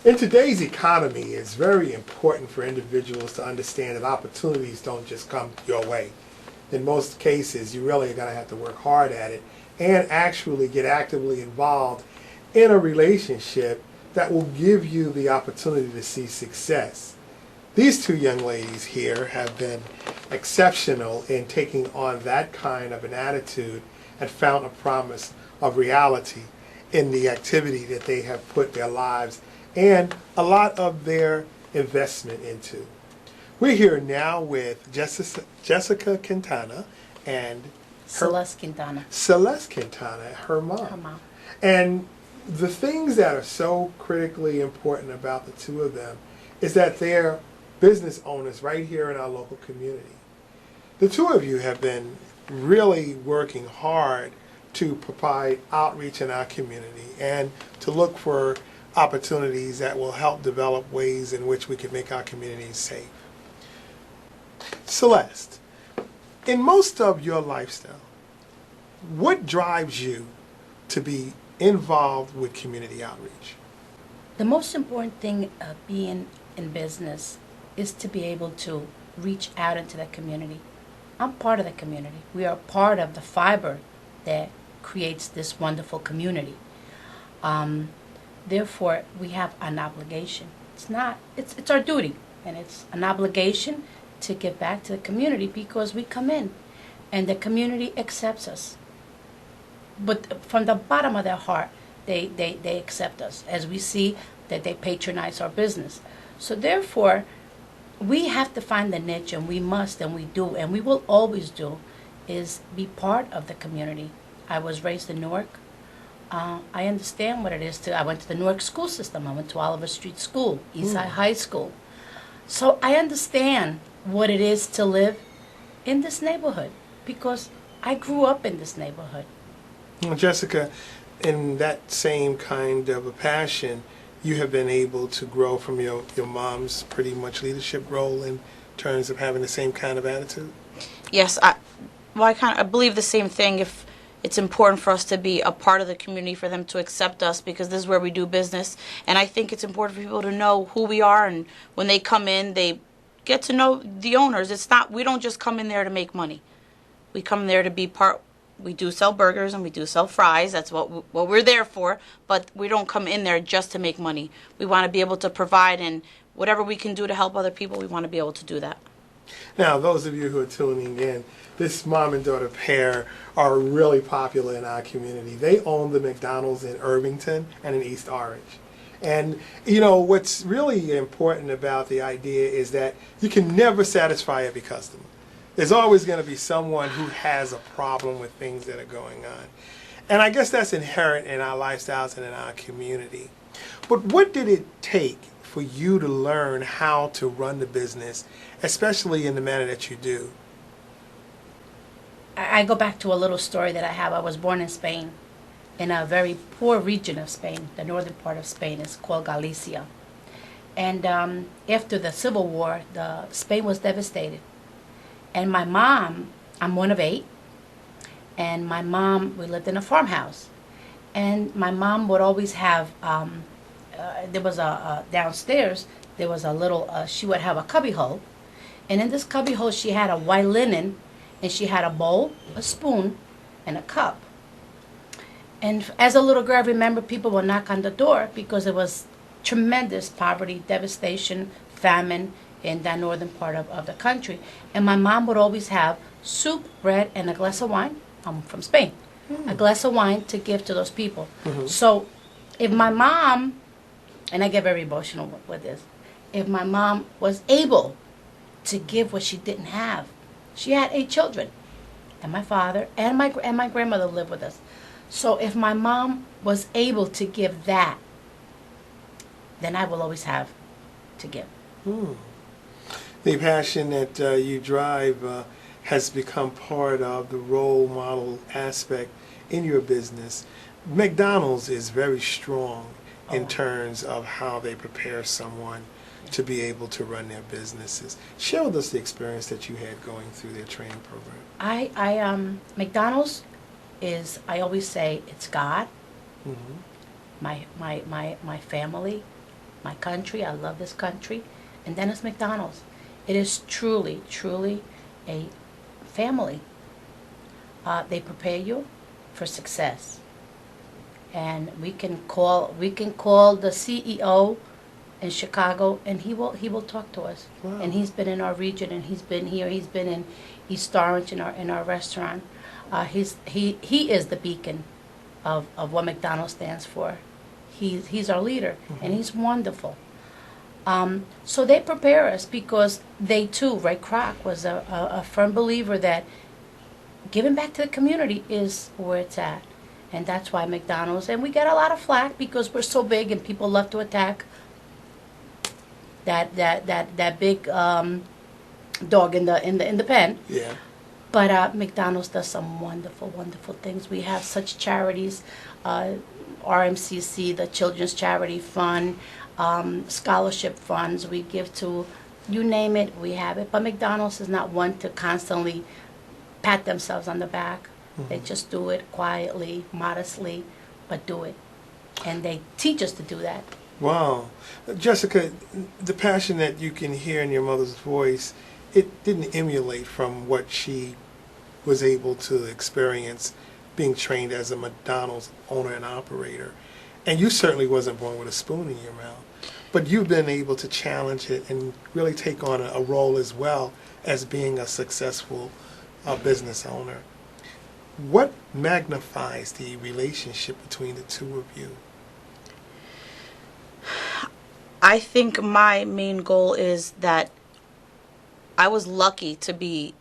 In today's economy, it's very important for individuals to understand that opportunities don't just come your way. In most cases, you really are going to have to work hard at it and actually get actively involved in a relationship that will give you the opportunity to see success. These two young ladies here have been exceptional in taking on that kind of an attitude and found a promise of reality in the activity that they have put their lives and a lot of their investment into. We're here now with Jessica Quintana and Celeste Quintana. Celeste Quintana, her mom. Her mom. And the things that are so critically important about the two of them is that they're business owners right here in our local community. The two of you have been really working hard to provide outreach in our community and to look for opportunities that will help develop ways in which we can make our communities safe. Celeste, in most of your lifestyle, what drives you to be involved with community outreach? The most important thing of being in business is to be able to reach out into the community. I'm part of the community. We are part of the fiber that creates this wonderful community. Therefore, we have an obligation. It's our duty, and it's an obligation to give back to the community because we come in and the community accepts us. But from the bottom of their heart, they accept us as we see that they patronize our business. So therefore, we have to find the niche, and we must, and we do, and we will always do, is be part of the community. I was raised in Newark. I understand what it is I went to the Newark school system. I went to Oliver Street School, Eastside High School. So I understand what it is to live in this neighborhood because I grew up in this neighborhood. Well, Jessica, in that same kind of a passion, you have been able to grow from your mom's pretty much leadership role in terms of having the same kind of attitude? Yes, I believe the same thing. If it's important for us to be a part of the community, for them to accept us, because this is where we do business. And I think it's important for people to know who we are, and when they come in, they get to know the owners. We don't just come in there to make money. We come there to be part. We do sell burgers and we do sell fries. That's what we're there for. But we don't come in there just to make money. We want to be able to provide, and whatever we can do to help other people, we want to be able to do that. Now, those of you who are tuning in, this mom and daughter pair are really popular in our community. They own the McDonald's in Irvington and in East Orange. And, you know, what's really important about the idea is that you can never satisfy every customer. There's always going to be someone who has a problem with things that are going on. And I guess that's inherent in our lifestyles and in our community. But what did it take for you to learn how to run the business, especially in the manner that you do? I go back to a little story that I have. I was born in Spain, in a very poor region of Spain. The northern part of Spain is called Galicia. And after the Civil War, Spain was devastated. And my mom, I'm one of 8, and my mom, we lived in a farmhouse. And my mom would always have, there was downstairs, there was a little, she would have a cubby hole. And in this cubby hole, she had a white linen, and she had a bowl, a spoon, and a cup. And as a little girl, I remember people would knock on the door because there was tremendous poverty, devastation, famine in that northern part of the country. And my mom would always have soup, bread, and a glass of wine. I'm from Spain. A glass of wine to give to those people. So if my mom, and I get very emotional with this, if my mom was able to give what she didn't have, she had 8 children, and my father and my grandmother lived with us. So if my mom was able to give that, then I will always have to give. The passion that you drive has become part of the role model aspect in your business. McDonald's is very strong in terms of how they prepare someone to be able to run their businesses. Share with us the experience that you had going through their training program. McDonald's is, I always say, it's God, my family, my country. I love this country. And then it's McDonald's. It is truly, truly a family. They prepare you for success. And we can call the CEO in Chicago, and he will talk to us. Wow. And he's been in our region, and he's been here. He's been in East Orange in our restaurant. He is the beacon of what McDonald's stands for. He's our leader, and he's wonderful. So they prepare us because they too, Ray Kroc was a firm believer that giving back to the community is where it's at. And that's why McDonald's, and we get a lot of flack because we're so big and people love to attack that big dog in the pen. Yeah. But McDonald's does some wonderful, wonderful things. We have such charities, RMCC, the Children's Charity Fund, scholarship funds. We give to, you name it, we have it. But McDonald's is not one to constantly pat themselves on the back. They just do it quietly, modestly, but do it. And they teach us to do that. Wow. Jessica, the passion that you can hear in your mother's voice, it didn't emulate from what she was able to experience being trained as a McDonald's owner and operator. And you certainly wasn't born with a spoon in your mouth. But you've been able to challenge it and really take on a role as well as being a successful business owner. What magnifies the relationship between the two of you? I think my main goal is that I was lucky to be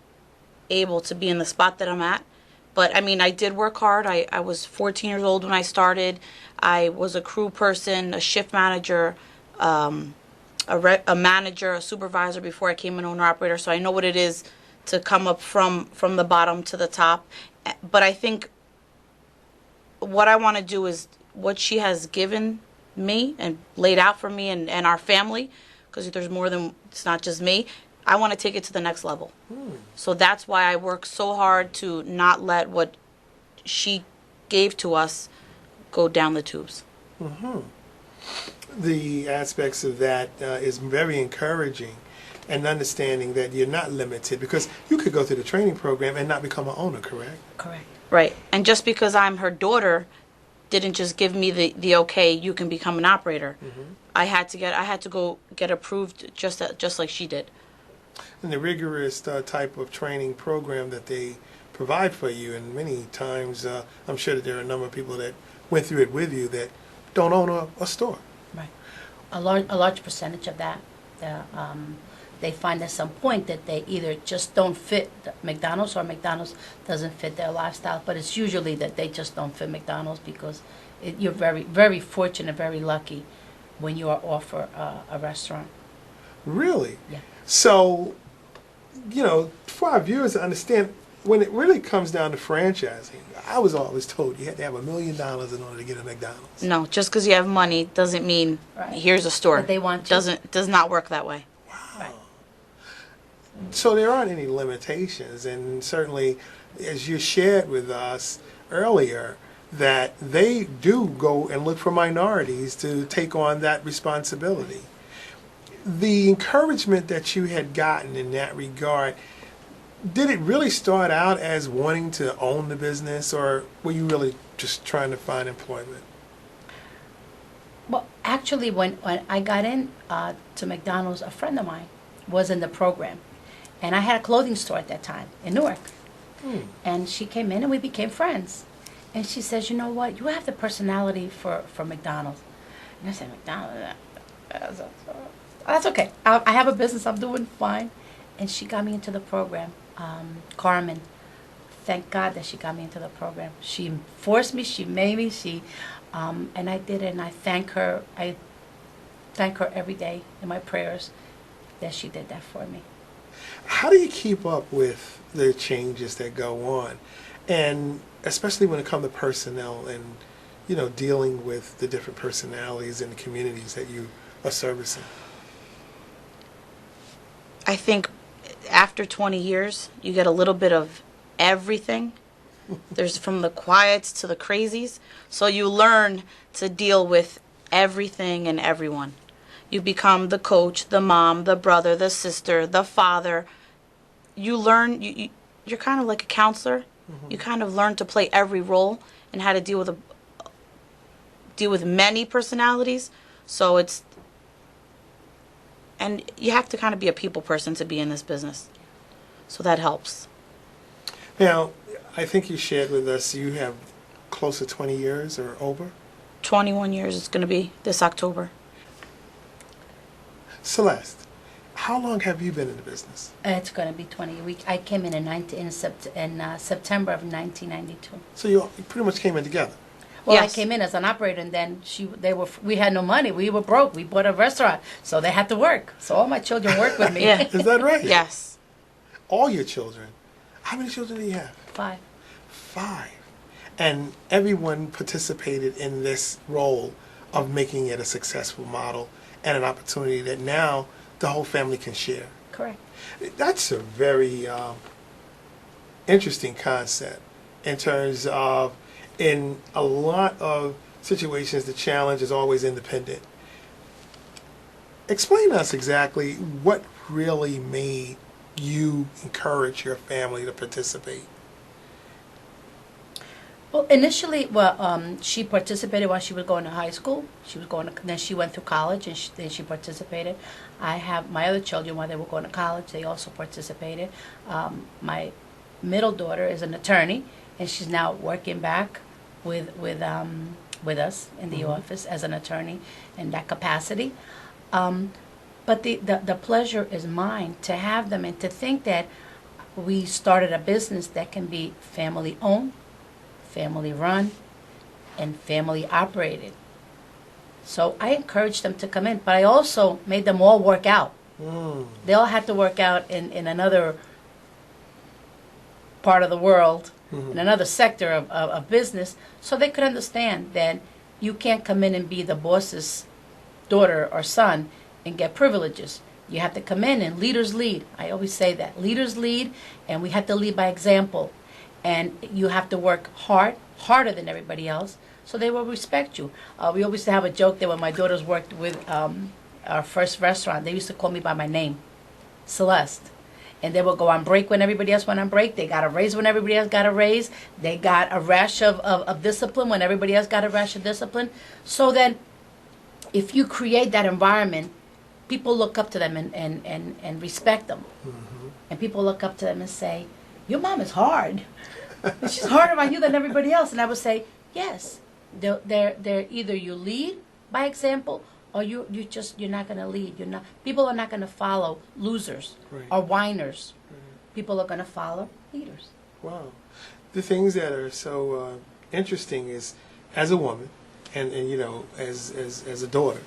able to be in the spot that I'm at. But I mean, I did work hard. I was 14 years old when I started. I was a crew person, a shift manager, a manager, a supervisor before I came an owner-operator. So I know what it is to come up from the bottom to the top. But I think what I want to do is what she has given me and laid out for me and our family, because there's more than, it's not just me. I want to take it to the next level. So that's why I work so hard to not let what she gave to us go down the tubes. The aspects of that is very encouraging, and understanding that you're not limited, because you could go through the training program and not become an owner, correct? Correct. Right. And just because I'm her daughter didn't just give me the okay, you can become an operator. I had to go get approved just like she did. And the rigorous type of training program that they provide for you, and many times I'm sure that there are a number of people that went through it with you that don't own a store. Right. A large percentage of that, they find at some point that they either just don't fit McDonald's or McDonald's doesn't fit their lifestyle. But it's usually that they just don't fit McDonald's because you're very, very fortunate, very lucky when you are offered a restaurant. Really? Yeah. So, for our viewers to understand, when it really comes down to franchising, I was always told you had to have $1 million in order to get a McDonald's. No, just because you have money doesn't mean here's a store. But they want you. Does not work that way. Wow. Right. So there aren't any limitations, and certainly, as you shared with us earlier, that they do go and look for minorities to take on that responsibility. The encouragement that you had gotten in that regard, did it really start out as wanting to own the business, or were you really just trying to find employment? Well, actually, when I got in to McDonald's, a friend of mine was in the program. And I had a clothing store at that time in Newark. And she came in and we became friends. And she says, you know what, you have the personality for McDonald's. And I said, McDonald's? That's okay. I have a business, I'm doing fine. And she got me into the program. Carmen, thank God that she got me into the program. She forced me, she made me, and I did it, and I thank her every day in my prayers that she did that for me. How do you keep up with the changes that go on, and especially when it comes to personnel and dealing with the different personalities in the communities that you are servicing? I think after 20 years, you get a little bit of everything. There's from the quiets to the crazies. So you learn to deal with everything and everyone. You become the coach, the mom, the brother, the sister, the father. You learn, you're kind of like a counselor. You kind of learn to play every role and how to deal with many personalities. So and you have to kind of be a people person to be in this business. So that helps. Now, I think you shared with us you have close to 20 years or over. 21 years it's going to be this October. Celeste, how long have you been in the business? It's going to be 20 weeks. I came in September of 1992. So you pretty much came in together. Well, Yes. I came in as an operator, and then we had no money. We were broke. We bought a restaurant, so they had to work. So all my children worked with me. Yeah. Is that right? Yes. All your children. How many children do you have? 5. 5. And everyone participated in this role of making it a successful model and an opportunity that now the whole family can share. Correct. That's a very interesting concept in terms of, in a lot of situations, the challenge is always independent. Explain to us exactly what really made you encourage your family to participate. Well, initially, she participated while she was going to high school. Then she went through college, and then she participated. I have my other children, while they were going to college, they also participated. My middle daughter is an attorney, and she's now working back with us in the office as an attorney in that capacity. But the pleasure is mine to have them and to think that we started a business that can be family owned, family run, and family operated. So I encouraged them to come in, but I also made them all work out. They all had to work out in another part of the world, in another sector of business, so they could understand that you can't come in and be the boss's daughter or son and get privileges. You have to come in, and leaders lead. I always say that. Leaders lead, and we have to lead by example. And you have to work harder than everybody else, so they will respect you. We always have a joke that when my daughters worked with our first restaurant, they used to call me by my name, Celeste. And they would go on break when everybody else went on break. They got a raise when everybody else got a raise. They got a rash of discipline when everybody else got a rash of discipline. So then, if you create that environment, people look up to them and respect them. And people look up to them and say, your mom is hard. She's harder on you than everybody else. And I would say, yes. They're either you lead by example, or you're not going to lead. People are not going to follow losers or whiners. People are going to follow leaders. Wow. The things that are so interesting is, as a woman, and you know, as a daughter,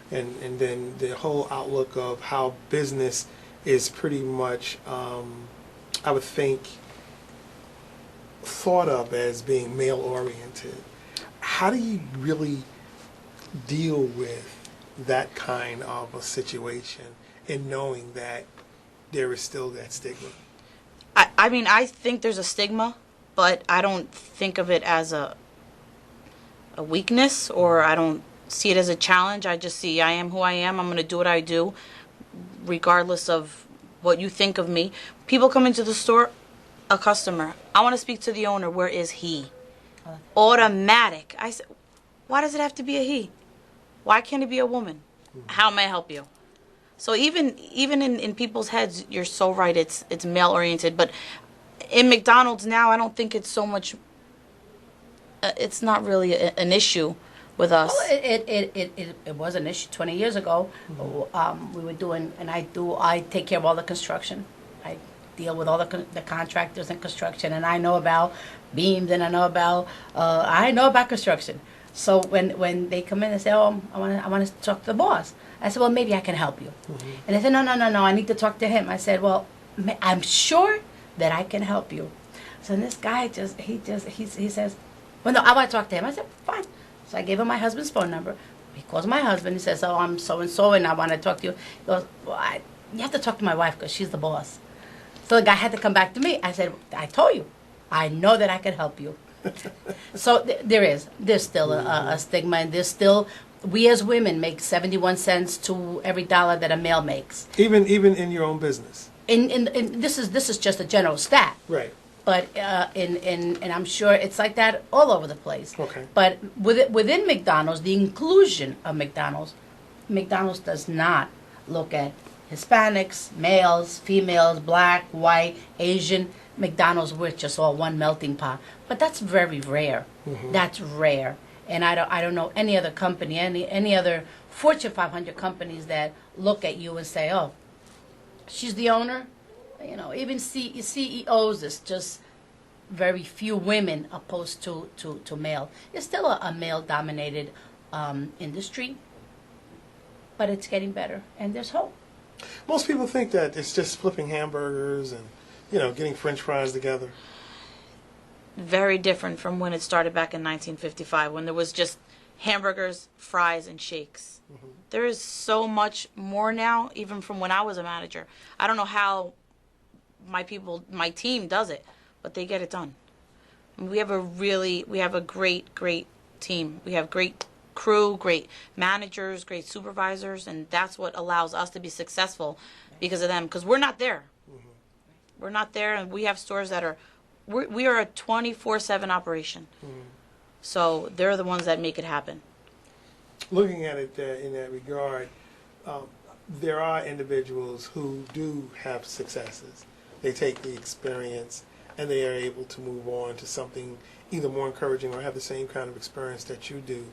and then the whole outlook of how business is pretty much, I would think, thought of as being male-oriented. How do you really deal with that kind of a situation in knowing that there is still that stigma? I mean, I think there's a stigma, but I don't think of it as a weakness, or I don't see it as a challenge. I just see I am who I am. I'm going to do what I do, regardless of what you think of me. People come into the store, a customer, I want to speak to the owner. Where is he? Automatic. I said, why does it have to be a he? Why can't it be a woman? How may I help you? So even in people's heads, you're so right. It's male oriented. But in McDonald's now, I don't think it's so much. It's not really an issue with us. Well, it was an issue 20 years ago. We were doing, and I take care of all the construction. I deal with all the contractors in construction, and I know about beams, and I know about construction. So when they come in and say, "Oh, I want to talk to the boss," I said, "Well, maybe I can help you." And they said, "No, I need to talk to him." I said, "Well, I'm sure that I can help you." So this guy he says, "Well, no, I want to talk to him." I said, "Fine." So I gave him my husband's phone number. He calls my husband. He says, "Oh, I'm so and so, and I want to talk to you." He goes, "Well, you have to talk to my wife because she's the boss." So the guy had to come back to me. I said, "I told you, I know that I can help you." So there's still a stigma, and there's still We as women make 71 cents to every dollar that a male makes. Even in your own business. In this is just a general stat. Right. But and I'm sure it's like that all over the place. Okay. But within McDonald's, the inclusion of McDonald's does not look at Hispanics, males, females, black, white, Asian. McDonald's, we're just all one melting pot. But that's very rare. Mm-hmm. That's rare. And I don't know any other company, any other Fortune 500 companies that look at you and say, oh, she's the owner. You know, even CEOs, it's just very few women opposed to male. It's still a male-dominated industry, but it's getting better, and there's hope. Most people think that it's just flipping hamburgers and, you know, getting French fries together. Very different from when it started back in 1955, when there was just hamburgers, fries, and shakes. Mm-hmm. There is so much more now, even from when I was a manager. I don't know how my team does it, but they get it done. We have a great team. We have great crew, great managers, great supervisors, and that's what allows us to be successful because of them, because we're not there. Mm-hmm. We're not there, and we have stores that are, we are a 24/7 operation. Mm-hmm. So they're the ones that make it happen. Looking at it in that regard, there are individuals who do have successes. They take the experience and they are able to move on to something either more encouraging or have the same kind of experience that you do.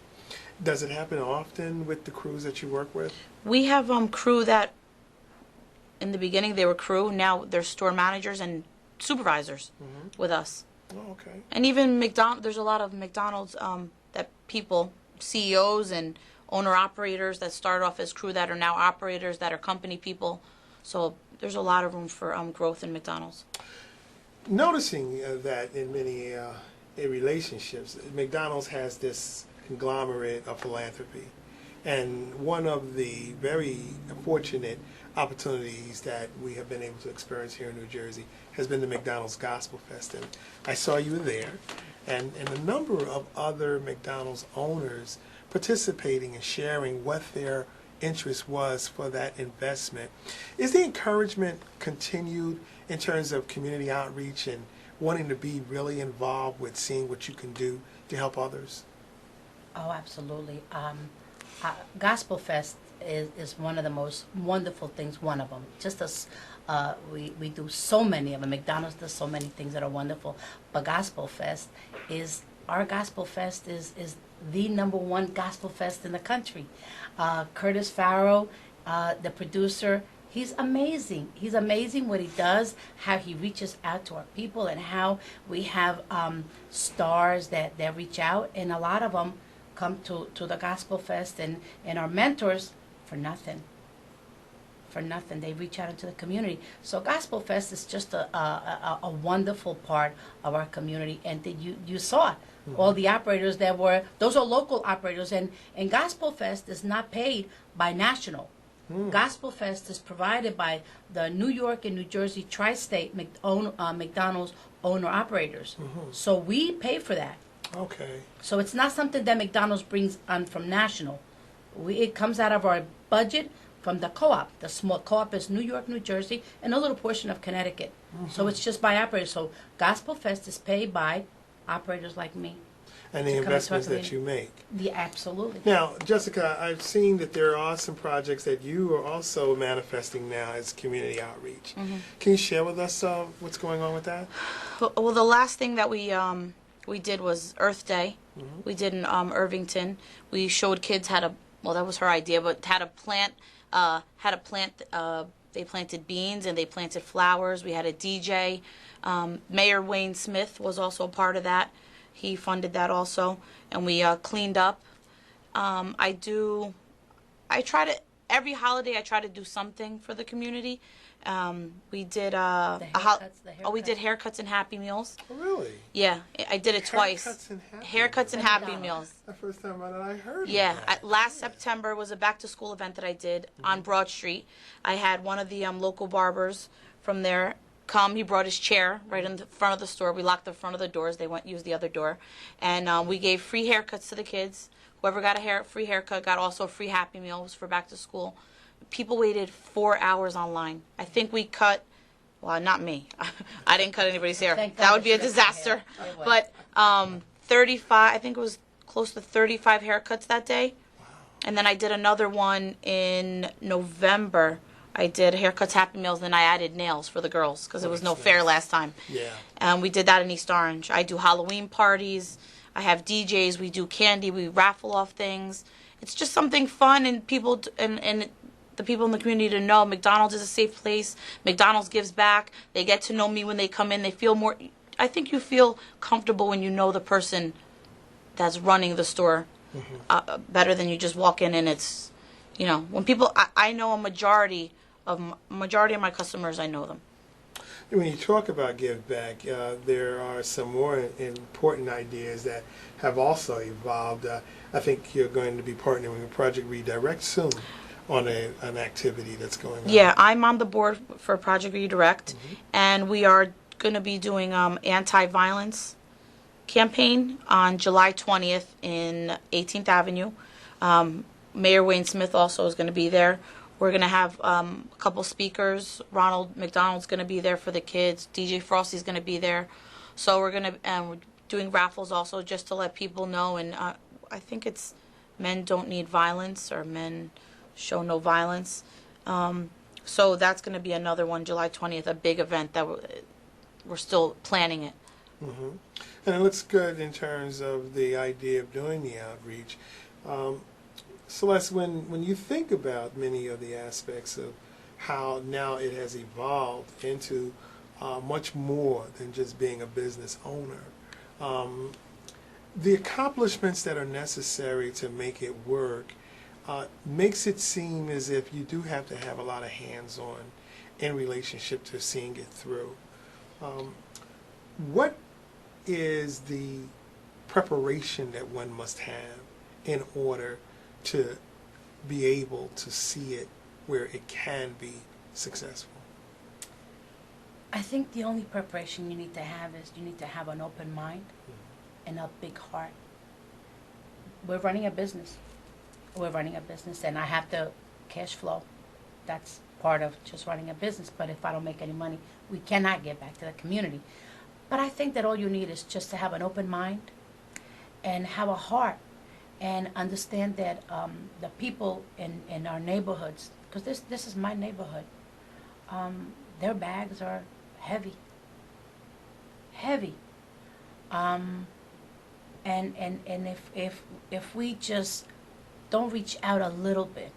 Does it happen often with the crews that you work with? We have crew that, in the beginning they were crew, now they're store managers and supervisors with us. Oh, okay. And even there's a lot of McDonald's that people, CEOs and owner-operators that started off as crew that are now operators that are company people. So there's a lot of room for growth in McDonald's. Noticing that in many relationships, McDonald's has this conglomerate of philanthropy. And one of the very fortunate opportunities that we have been able to experience here in New Jersey has been the McDonald's Gospel Fest. And I saw you there, and a number of other McDonald's owners participating and sharing what their interest was for that investment. Is the encouragement continued in terms of community outreach and wanting to be really involved with seeing what you can do to help others? Oh, absolutely. Gospel Fest is one of the most wonderful things, one of them. Just as we do so many of them. McDonald's does so many things that are wonderful. But our Gospel Fest is the #1 Gospel Fest in the country. Curtis Farrow, the producer, he's amazing. He's amazing what he does, how he reaches out to our people, and how we have stars that reach out, and a lot of them come to the Gospel Fest, and our mentors for nothing. For nothing. They reach out into the community. So Gospel Fest is just a wonderful part of our community, and you saw it. Mm-hmm. All the operators those are local operators, and Gospel Fest is not paid by national. Mm. Gospel Fest is provided by the New York and New Jersey tri-state McDonald's owner-operators. Mm-hmm. So we pay for that. Okay. So it's not something that McDonald's brings on from national. It comes out of our budget from the co-op. The small co-op is New York, New Jersey, and a little portion of Connecticut. Mm-hmm. So it's just by operators. So Gospel Fest is paid by operators like me. And the investments that you make. Yeah, absolutely. Now, Jessica, I've seen that there are some projects that you are also manifesting now as community outreach. Mm-hmm. Can you share with us what's going on with that? Well, the last thing that we did was Earth Day. Mm-hmm. We did in Irvington. We showed kids how to, well, that was her idea, but how to plant, they planted beans and they planted flowers. We had a DJ. Mayor Wayne Smith was also a part of that. He funded that also. And we cleaned up. Every holiday I try to do something for the community. We did we did haircuts and Happy Meals. Oh, really? Yeah, I did it twice. Haircuts and Happy Meals. The first time I heard. Yeah, last September was a back to school event that I did on Broad Street. I had one of the local barbers from there come. He brought his chair right in the front of the store. We locked the front of the doors. They went use the other door, and we gave free haircuts to the kids. Whoever got a free haircut got also free Happy Meals for back to school. People waited 4 hours online. I think we cut. Well, not me. I didn't cut anybody's hair. Thank God That would be a you didn't cut disaster. hair. It But 35. I think it was close to 35 haircuts that day. And then I did another one in November. I did haircuts, Happy Meals, then I added nails for the girls because it was no fair last time. Yeah. We did that in East Orange. I do Halloween parties. I have DJs. We do candy. We raffle off things. It's just something fun, and people and the people in the community to know McDonald's is a safe place. McDonald's gives back. They get to know me when they come in. They feel more. I think you feel comfortable when you know the person that's running the store better than you just walk in and it's, when people. I know a majority of my customers. I know them. When you talk about give back, there are some more important ideas that have also evolved. I think you're going to be partnering with Project Redirect soon on an activity that's going on. Yeah, I'm on the board for Project Redirect, and we are going to be doing anti-violence campaign on July 20th in 18th Avenue. Mayor Wayne Smith also is going to be there. We're going to have a couple speakers. Ronald McDonald's going to be there for the kids. DJ Frosty's going to be there. So we're doing raffles also just to let people know. And I think it's Men Don't Need Violence or Men Show No Violence. So that's going to be another one, July 20th, a big event that we're still planning it. And it looks good in terms of the idea of doing the outreach. Celeste, when you think about many of the aspects of how now it has evolved into much more than just being a business owner, the accomplishments that are necessary to make it work makes it seem as if you do have to have a lot of hands-on in relationship to seeing it through. What is the preparation that one must have in order to be able to see it where it can be successful? I think the only preparation you need to have is you need to have an open mind and a big heart. We're running a business. And I have to cash flow. That's part of just running a business. But if I don't make any money, we cannot get back to the community. But I think that all you need is just to have an open mind and have a heart and understand that the people in our neighborhoods, because this is my neighborhood, their bags are heavy. And if we just don't reach out a little bit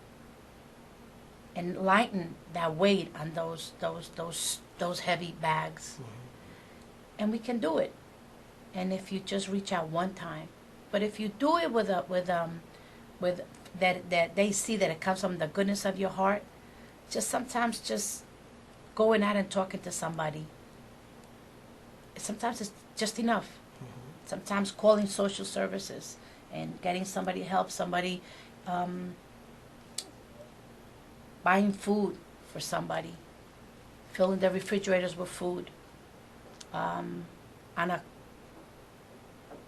and lighten that weight on those heavy bags, and we can do it. And if you just reach out one time, but if you do it with that they see that it comes from the goodness of your heart, just sometimes just going out and talking to somebody, sometimes it's just enough. Sometimes calling social services and getting somebody help, somebody buying food for somebody, filling their refrigerators with food. I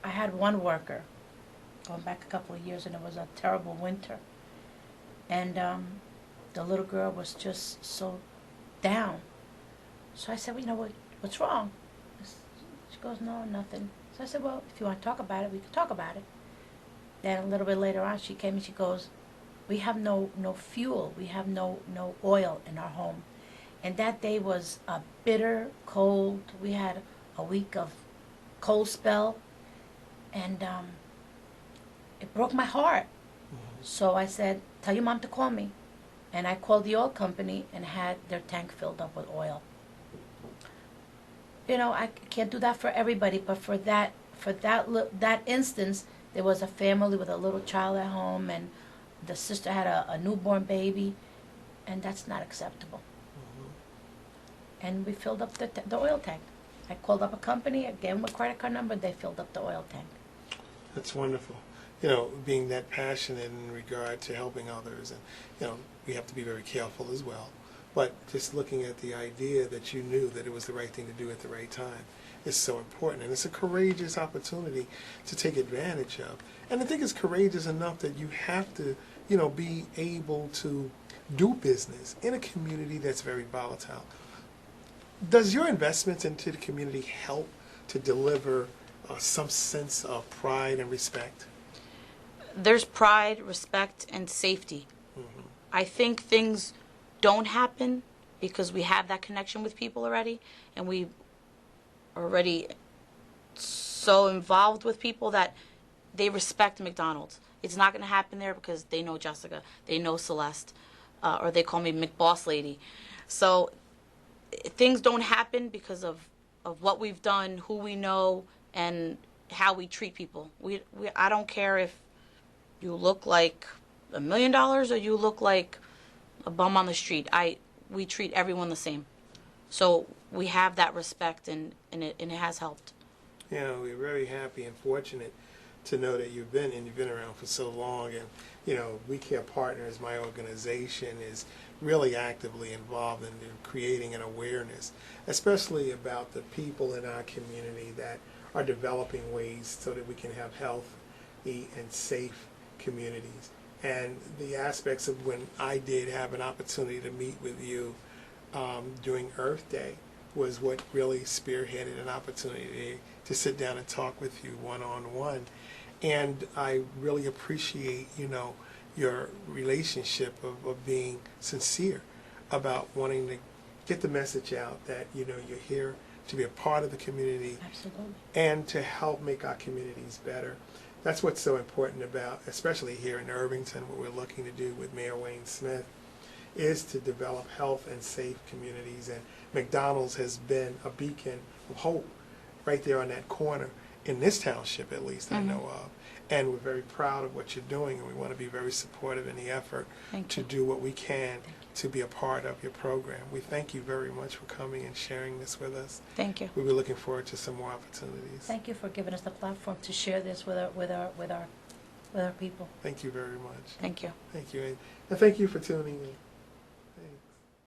had one worker going back a couple of years, and it was a terrible winter, and the little girl was just so down. So I said, well, you know what's wrong? She goes, no, nothing. So I said, well, if you want to talk about it, we can talk about it. Then a little bit later on, she came and she goes, we have no fuel, we have no oil in our home. And that day was a bitter cold. We had a week of cold spell, and it broke my heart. So I said, tell your mom to call me. And I called the oil company and had their tank filled up with oil. I can't do that for everybody, but for that instance, there was a family with a little child at home, and the sister had a newborn baby, and that's not acceptable. And we filled up the oil tank. I called up a company, I gave them a credit card number, they filled up the oil tank. That's wonderful. Being that passionate in regard to helping others, and we have to be very careful as well. But just looking at the idea that you knew that it was the right thing to do at the right time is so important. And it's a courageous opportunity to take advantage of. And I think it's courageous enough that you have to, be able to do business in a community that's very volatile. Does your investments into the community help to deliver some sense of pride and respect? There's pride, respect, and safety. I think things don't happen because we have that connection with people already, and we are already so involved with people that they respect McDonald's. It's not going to happen there because they know Jessica, they know Celeste, or they call me McBoss Lady. So things don't happen because of what we've done, who we know, and how we treat people. I don't care if you look like $1 million or you look like a bum on the street. We treat everyone the same. So we have that respect, and it has helped. We're very happy and fortunate to know that you've been around for so long. And We Care Partners, my organization, is really actively involved in creating an awareness, especially about the people in our community that are developing ways so that we can have healthy and safe communities. And the aspects of when I did have an opportunity to meet with you during Earth Day was what really spearheaded an opportunity to sit down and talk with you one-on-one. And I really appreciate, your relationship of being sincere about wanting to get the message out that, you're here to be a part of the community. Absolutely. And to help make our communities better. That's what's so important about, especially here in Irvington, what we're looking to do with Mayor Wayne Smith, is to develop health and safe communities. And McDonald's has been a beacon of hope right there on that corner, in this township at least, I know of. And we're very proud of what you're doing, and we want to be very supportive in the effort to do what we can to be a part of your program. We thank you very much for coming and sharing this with us. Thank you. We'll be looking forward to some more opportunities. Thank you for giving us the platform to share this with our people. Thank you very much. Thank you. Thank you. And thank you for tuning in.